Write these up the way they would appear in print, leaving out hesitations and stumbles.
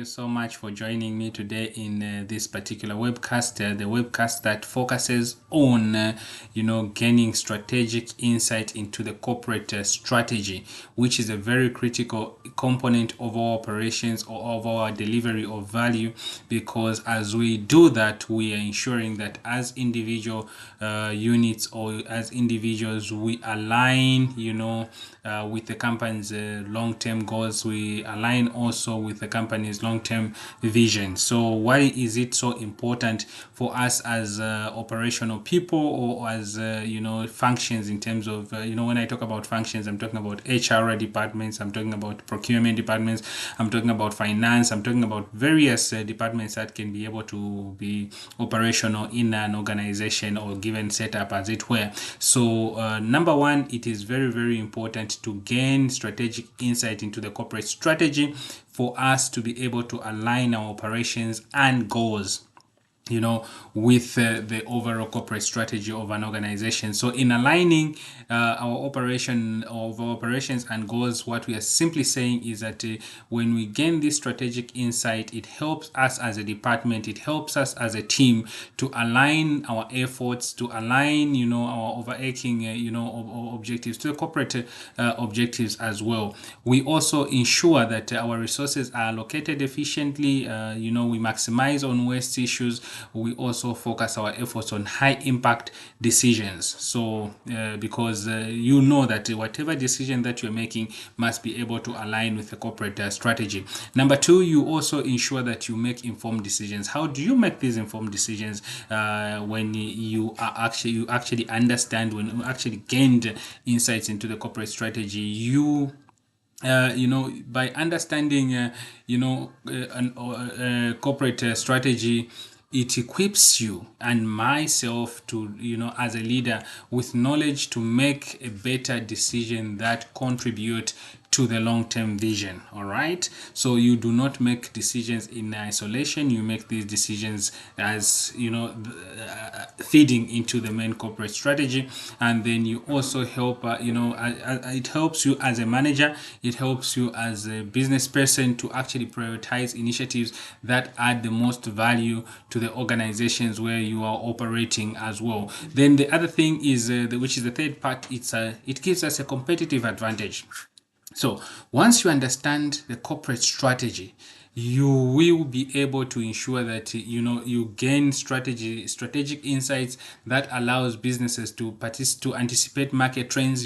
you so much for joining me today in this particular webcast, the webcast that focuses on, gaining strategic insight into the corporate strategy, which is a very critical component of our operations or of our delivery of value, because as we do that, we are ensuring that as individual units or as individuals, we align, with the company's long-term goals. We align also with the company's long-term vision. So why is it so important for us as operational people or as functions in terms of when I talk about functions, I'm talking about HR departments, I'm talking about procurement departments, I'm talking about finance, I'm talking about various departments that can be able to be operational in an organization or given setup, as it were. So number one, it is very, very important to gain strategic insight into the corporate strategy for us to be able to align our operations and goals with the overall corporate strategy of an organization. So in aligning our operations and goals, what we are simply saying is that when we gain this strategic insight, it helps us as a department, it helps us as a team to align our efforts, to align our overarching objectives to the corporate objectives as well. We also ensure that our resources are allocated efficiently. We maximize on waste issues. We also focus our efforts on high impact decisions. So because that whatever decision that you're making must be able to align with the corporate strategy. Number two, you also ensure that you make informed decisions. How do you make these informed decisions? When you actually understand, when you actually gained insights into the corporate strategy, you by understanding corporate strategy, it equips you and myself to, as a leader, with knowledge to make a better decision that contribute to the long-term vision. All right, so you do not make decisions in isolation. You make these decisions as feeding into the main corporate strategy, and then you also help it helps you as a manager, it helps you as a business person to actually prioritize initiatives that add the most value to the organizations where you are operating as well. Then the other thing is which is the third part, it gives us a competitive advantage. So once you understand the corporate strategy, you will be able to ensure that you gain strategic insights that allows businesses to anticipate market trends,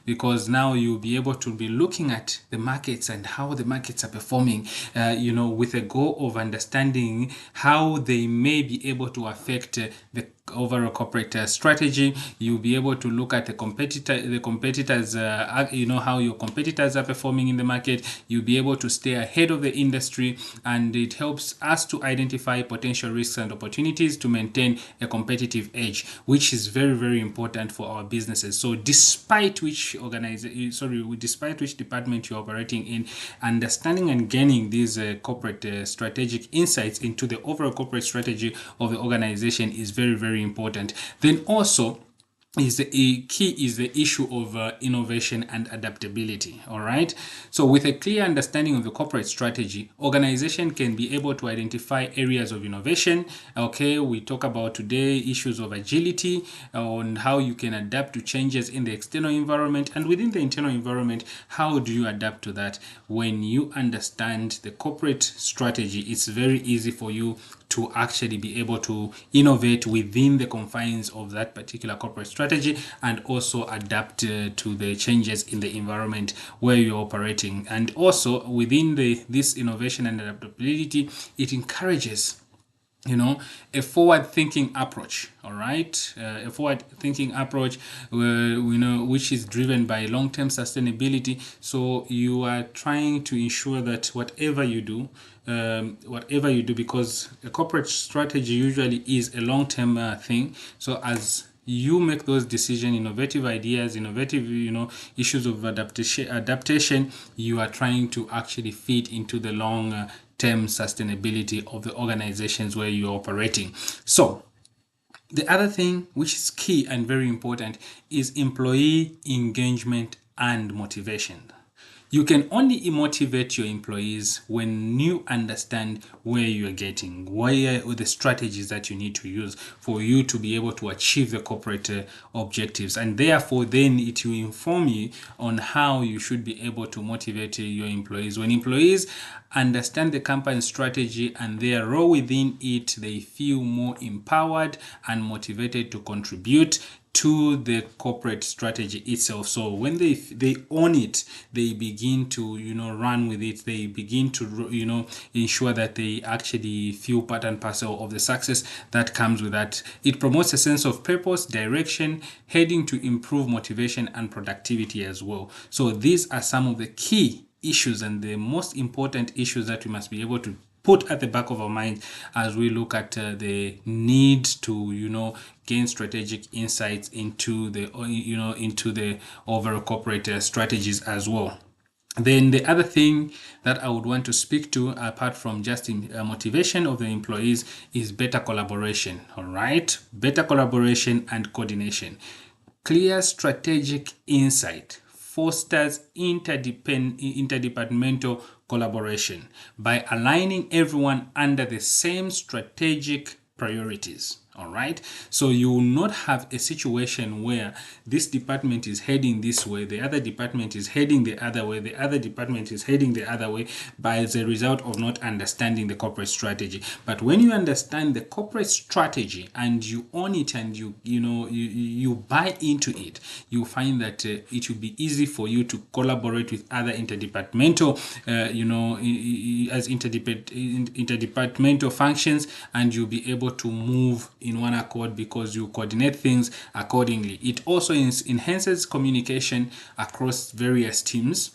because now you'll be able to be looking at the markets and how the markets are performing, with a goal of understanding how they may be able to affect the overall corporate strategy. You'll be able to look at the competitors, how your competitors are performing in the market. You'll be able to stay ahead of the industry, and it helps us to identify potential risks and opportunities to maintain a competitive edge, which is very, very important for our businesses. So despite which department you're operating in, understanding and gaining these corporate strategic insights into the overall corporate strategy of the organization is very, very important. Then also the issue of innovation and adaptability. All right, so with a clear understanding of the corporate strategy, organization can be able to identify areas of innovation. Okay, we talk about today issues of agility on how you can adapt to changes in the external environment, and within the internal environment, how do you adapt to that? When you understand the corporate strategy, it's very easy for you to actually be able to innovate within the confines of that particular corporate strategy, and also adapt to the changes in the environment where you're operating. And also within this innovation and adaptability, it encourages a forward-thinking approach. All right, a forward-thinking approach, which is driven by long-term sustainability. So you are trying to ensure that whatever you do, because a corporate strategy usually is a long-term thing. So as you make those decisions, innovative ideas, innovative issues of adaptation, you are trying to actually feed into the long-term sustainability of the organizations where you're operating. So the other thing which is key and very important is employee engagement and motivation. You can only motivate your employees when you understand where you are getting, where the strategies that you need to use for you to be able to achieve the corporate objectives, and therefore then it will inform you on how you should be able to motivate your employees. When employees understand the company's strategy and their role within it, they feel more empowered and motivated to contribute to the corporate strategy itself. So when they own it, they begin to run with it. They begin to ensure that they actually feel part and parcel of the success that comes with that. It promotes a sense of purpose, direction, heading to improve motivation and productivity as well. So these are some of the key issues and the most important issues that we must be able to put at the back of our mind as we look at the need to gain strategic insights into the into the overall corporate strategies as well. Then the other thing that I would want to speak to, apart from just motivation of the employees, is better collaboration. All right, better collaboration and coordination. Clear strategic insight fosters interdepartmental collaboration by aligning everyone under the same strategic priorities. All right, so you will not have a situation where this department is heading this way, the other department is heading the other way, the other department is heading the other way, as a result of not understanding the corporate strategy. But when you understand the corporate strategy and you own it and you buy into it, you find that it will be easy for you to collaborate with other interdepartmental as interdepartmental functions, and you'll be able to move in one accord because you coordinate things accordingly. It also enhances communication across various teams,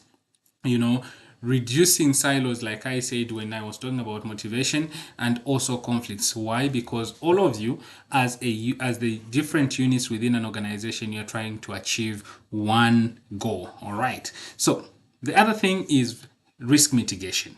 reducing silos, like I said when I was talking about motivation, and also conflicts. Why? Because all of you as the different units within an organization, you're trying to achieve one goal. All right, so the other thing is risk mitigation.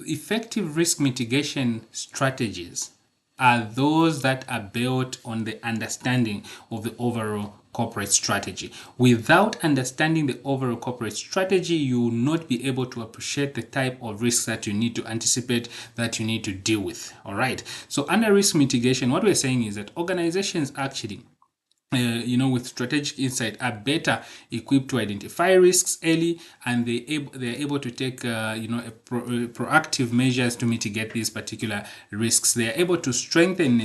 Effective risk mitigation strategies are those that are built on the understanding of the overall corporate strategy. Without understanding the overall corporate strategy, you will not be able to appreciate the type of risks that you need to anticipate, that you need to deal with. All right, so under risk mitigation, what we're saying is that organizations actually with strategic insight are better equipped to identify risks early, and they're able to take proactive measures to mitigate these particular risks. They are able to strengthen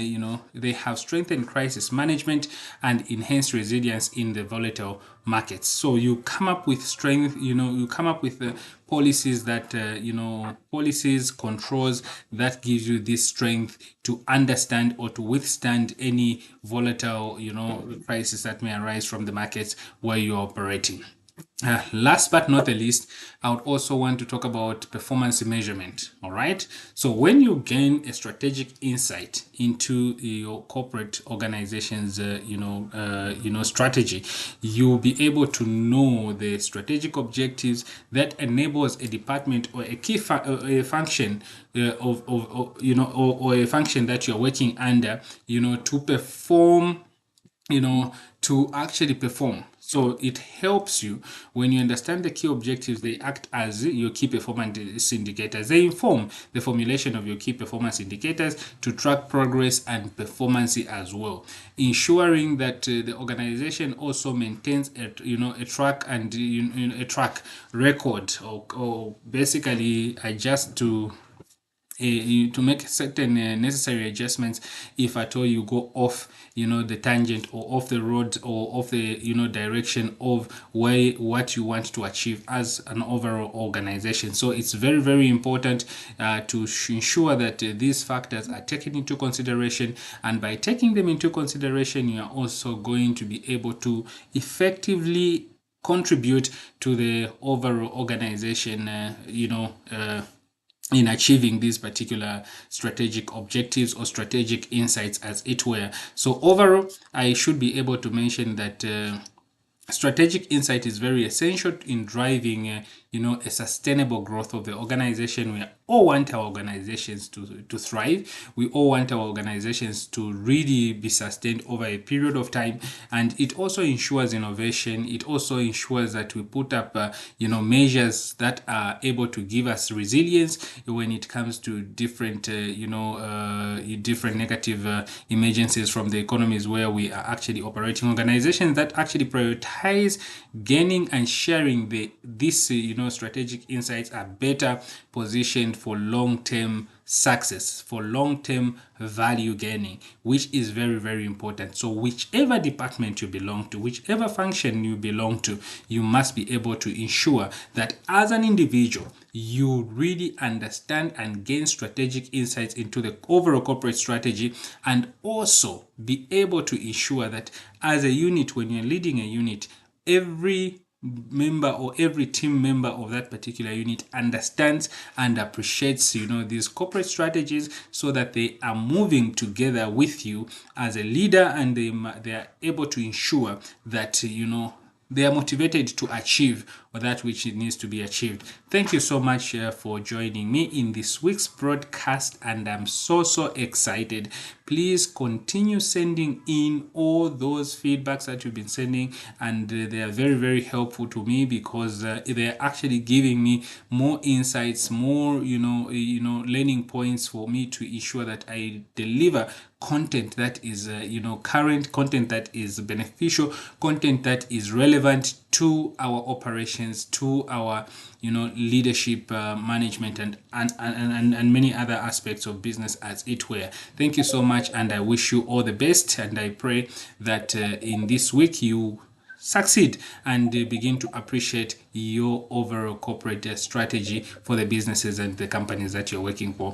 they have strengthened crisis management and enhanced resilience in the volatile markets. So you come up with strength, you come up with policies that policies, controls that gives you this strength to understand or to withstand any volatile crisis that may arise from the markets where you're operating. Last but not the least, I would also want to talk about performance measurement. All right, so when you gain a strategic insight into your corporate organization's strategy, you'll be able to know the strategic objectives that enables a department or a key function or a function that you're working under to perform, to actually perform. So it helps you when you understand the key objectives. They act as your key performance indicators. They inform the formulation of your key performance indicators to track progress and performance as well, ensuring that the organization also maintains a track and a track record, or basically adjust to make certain necessary adjustments if at all you go off the tangent or off the road or off the direction of what you want to achieve as an overall organization. So it's very, very important to ensure that these factors are taken into consideration, and by taking them into consideration, you are also going to be able to effectively contribute to the overall organization in achieving these particular strategic objectives or strategic insights, as it were. So overall, I should be able to mention that strategic insight is very essential in driving a sustainable growth of the organization. We are all want our organizations to thrive. We all want our organizations to really be sustained over a period of time. And it also ensures innovation. It also ensures that we put up, measures that are able to give us resilience when it comes to different, different negative emergencies from the economies where we are actually operating. Organizations that actually prioritize gaining and sharing these strategic insights are better positioned for long-term success, for long-term value gaining, which is very, very important. So whichever department you belong to, whichever function you belong to, you must be able to ensure that as an individual, you really understand and gain strategic insights into the overall corporate strategy, and also be able to ensure that as a unit, when you're leading a unit, every member or every team member of that particular unit understands and appreciates these corporate strategies, so that they are moving together with you as a leader, and they are able to ensure that they are motivated to achieve that which needs to be achieved. Thank you so much for joining me in this week's broadcast, and I'm so excited. Please continue sending in all those feedbacks that you've been sending, and they are very, very helpful to me, because they're actually giving me more insights, more learning points for me to ensure that I deliver content that is current, content that is beneficial, content that is relevant to our operations, to our leadership, management, and many other aspects of business as it were. Thank you so much, and I wish you all the best, and I pray that in this week you succeed and begin to appreciate your overall corporate strategy for the businesses and the companies that you're working for.